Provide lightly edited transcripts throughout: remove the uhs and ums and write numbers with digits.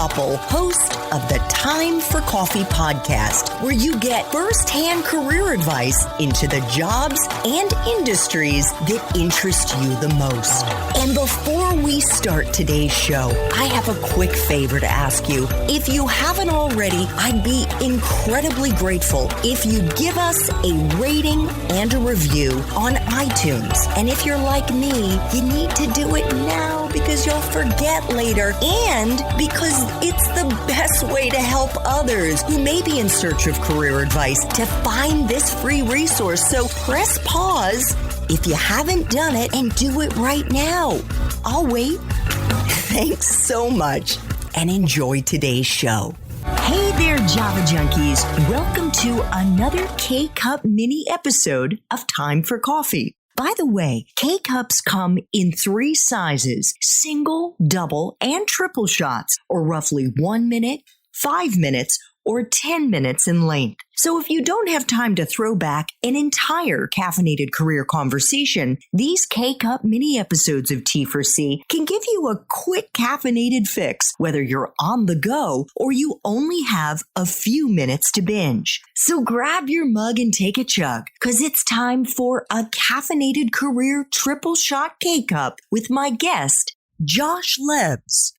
Koppel, host of the Time for Coffee podcast, where you get first-hand career advice into the jobs and industries that interest you the most. And before we start today's show, I have a quick favor to ask you. If you haven't already, I'd be incredibly grateful if you give us a rating and a review on iTunes. And if you're like me, you need to do it now because you'll forget later and because it's the best way to help others who may be in search of career advice to find this free resource. So press pause if you haven't done it and do it right now. I'll wait. Thanks so much and enjoy today's show. Hey there, Java Junkies. Welcome to another K-Cup mini episode of Time for Coffee. By the way, K-Cups come in 3 sizes, single, double, and triple shots, or roughly 1 minute, 5 minutes, or 10 minutes in length. So if you don't have time to throw back an entire caffeinated career conversation, these K-Cup mini episodes of T4C can give you a quick caffeinated fix, whether you're on the go or you only have a few minutes to binge. So grab your mug and take a chug, because it's time for a caffeinated career triple shot K-Cup with my guest, Josh Levs.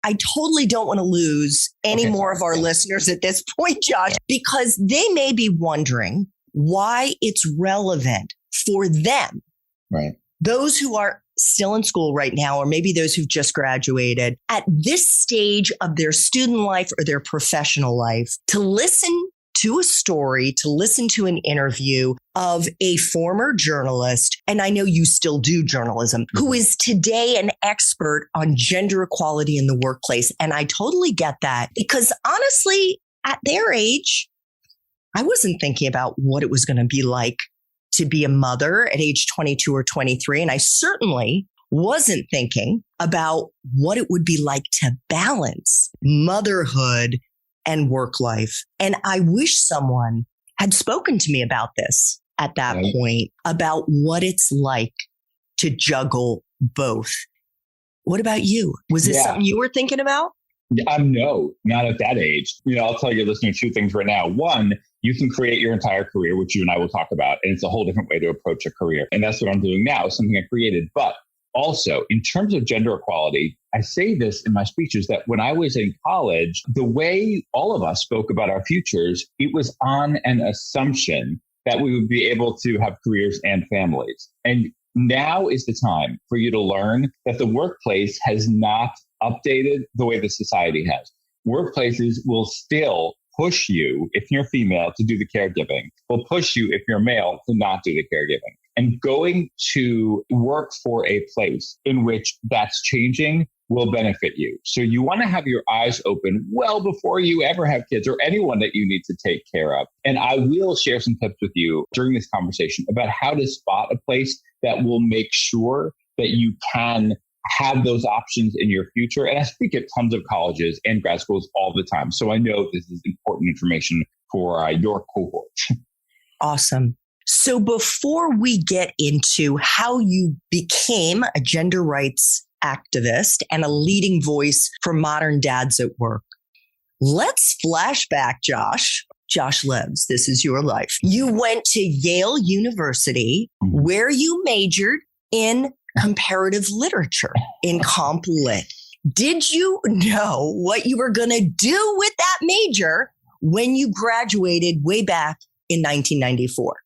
I totally don't want to lose any more of our listeners at this point, Josh, because they may be wondering why it's relevant for them. Right. Those who are still in school right now, or maybe those who've just graduated at this stage of their student life or their professional life, to listen to a story, to listen to an interview of a former journalist, and I know you still do journalism, who is today an expert on gender equality in the workplace. And I totally get that because honestly, at their age, I wasn't thinking about what it was going to be like to be a mother at age 22 or 23. And I certainly wasn't thinking about what it would be like to balance motherhood and work life. And I wish someone had spoken to me about this at that point, about what it's like to juggle both. What about you? Was this something you were thinking about? No, not at that age. I'll tell your listeners 2 things right now. One, you can create your entire career, which you and I will talk about. And it's a whole different way to approach a career. And that's what I'm doing now, something I created. But also, in terms of gender equality, I say this in my speeches that when I was in college, the way all of us spoke about our futures, it was on an assumption that we would be able to have careers and families. And now is the time for you to learn that the workplace has not updated the way the society has. Workplaces will still push you, if you're female, to do the caregiving, will push you, if you're male, to not do the caregiving. And going to work for a place in which that's changing will benefit you. So you want to have your eyes open well before you ever have kids or anyone that you need to take care of. And I will share some tips with you during this conversation about how to spot a place that will make sure that you can have those options in your future. And I speak at tons of colleges and grad schools all the time. So I know this is important information for your cohort. Awesome. So before we get into how you became a gender rights activist and a leading voice for modern dads at work, let's flash back, Josh. Josh Levs, this is your life. You went to Yale University, where you majored in comparative literature, in comp lit. Did you know what you were going to do with that major when you graduated way back in 1994?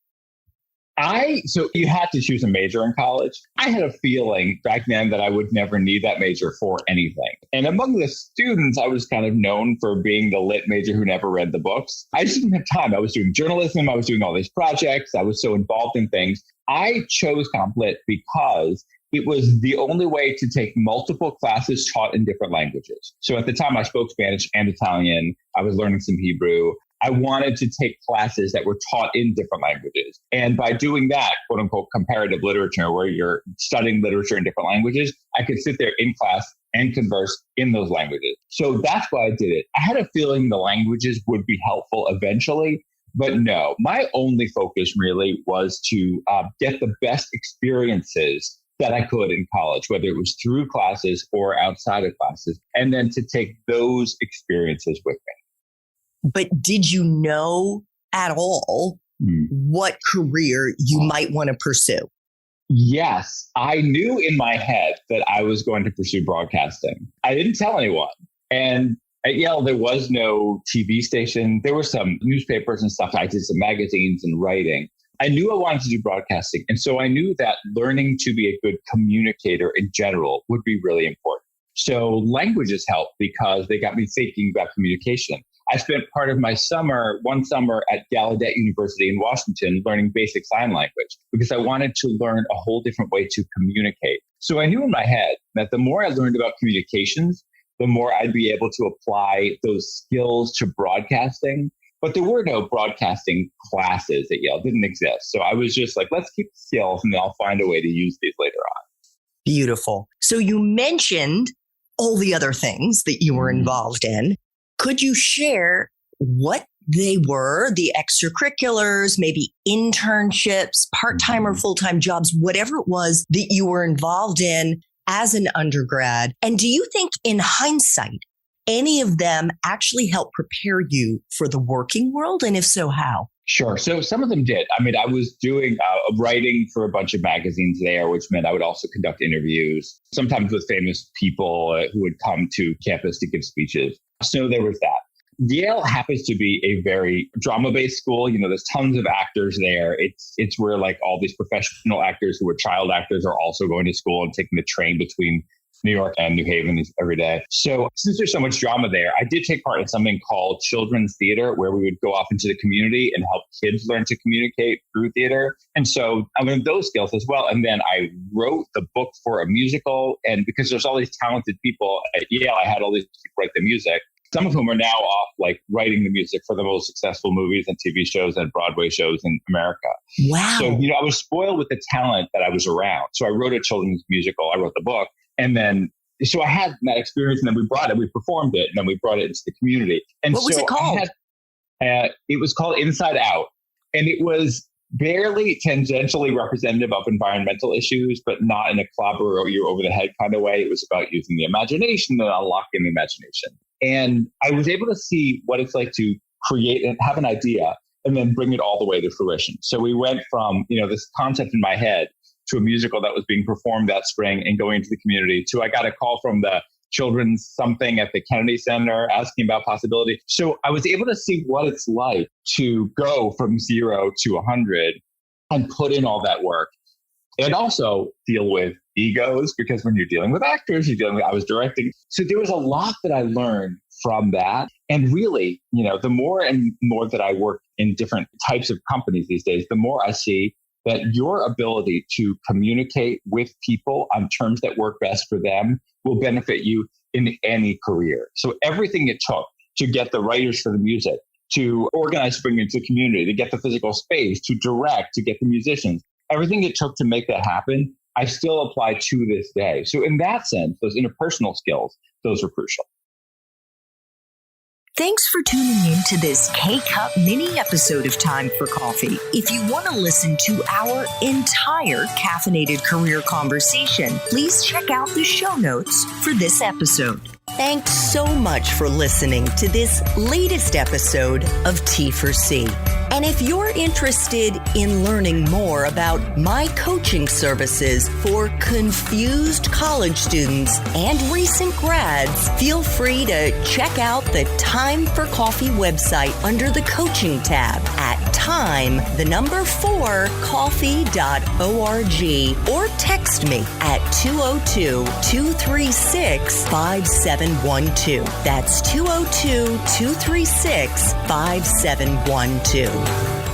So you had to choose a major in college. I had a feeling back then that I would never need that major for anything. And among the students, I was kind of known for being the lit major who never read the books. I just didn't have time. I was doing journalism. I was doing all these projects. I was so involved in things. I chose comp lit because it was the only way to take multiple classes taught in different languages. So at the time I spoke Spanish and Italian. I was learning some Hebrew. I wanted to take classes that were taught in different languages. And by doing that, quote unquote, comparative literature, where you're studying literature in different languages, I could sit there in class and converse in those languages. So that's why I did it. I had a feeling the languages would be helpful eventually, but no, my only focus really was to get the best experiences that I could in college, whether it was through classes or outside of classes, and then to take those experiences with me. But did you know at all what career you might want to pursue? Yes, I knew in my head that I was going to pursue broadcasting. I didn't tell anyone. And at Yale, there was no TV station. There were some newspapers and stuff. I did some magazines and writing. I knew I wanted to do broadcasting. And so I knew that learning to be a good communicator in general would be really important. So languages helped because they got me thinking about communication. I spent part of my one summer at Gallaudet University in Washington learning basic sign language because I wanted to learn a whole different way to communicate. So I knew in my head that the more I learned about communications, the more I'd be able to apply those skills to broadcasting. But there were no broadcasting classes at Yale. It didn't exist. So I was just like, let's keep the skills and then I'll find a way to use these later on. Beautiful. So you mentioned all the other things that you were involved in. Could you share what they were, the extracurriculars, maybe internships, part-time or full-time jobs, whatever it was that you were involved in as an undergrad? And do you think in hindsight, any of them actually helped prepare you for the working world? And if so, how? Sure. So some of them did. I mean, I was doing writing for a bunch of magazines there, which meant I would also conduct interviews, sometimes with famous people who would come to campus to give speeches. So there was that. Yale happens to be a very drama-based school. You know, there's tons of actors there. It's where like all these professional actors who are child actors are also going to school and taking the train between New York and New Haven every day. So since there's so much drama there, I did take part in something called children's theater, where we would go off into the community and help kids learn to communicate through theater. And so I learned those skills as well. And then I wrote the book for a musical. And because there's all these talented people at Yale, I had all these people write the music, some of whom are now off like writing the music for the most successful movies and TV shows and Broadway shows in America. Wow. So, I was spoiled with the talent that I was around. So I wrote a children's musical. I wrote the book. And then, so I had that experience, and then we performed it, and then we brought it into the community. And what was it called? It was called Inside Out. And it was barely tangentially representative of environmental issues, but not in a clobber or you over the head kind of way. It was about using the imagination and unlocking the imagination. And I was able to see what it's like to create and have an idea and then bring it all the way to fruition. So we went from, this concept in my head to a musical that was being performed that spring and going into the community to I got a call from the children's something at the Kennedy Center asking about possibility. So I was able to see what it's like to go from 0 to 100 and put in all that work and also deal with egos, because when you're dealing with actors, I was directing. So there was a lot that I learned from that. And really, the more and more that I work in different types of companies these days, the more I see that your ability to communicate with people on terms that work best for them will benefit you in any career. So everything it took to get the writers for the music, to organize, bring it into the community, to get the physical space, to direct, to get the musicians, everything it took to make that happen, I still apply to this day. So in that sense, those interpersonal skills, those are crucial. Thanks for tuning in to this K-Cup mini episode of Time for Coffee. If you want to listen to our entire caffeinated career conversation, please check out the show notes for this episode. Thanks so much for listening to this latest episode of T4C. And if you're interested in learning more about my coaching services for confused college students and recent grads, feel free to check out the Time for Coffee website under the coaching tab at time4coffee.org or text me at 202-236-5712. That's 202-236-5712.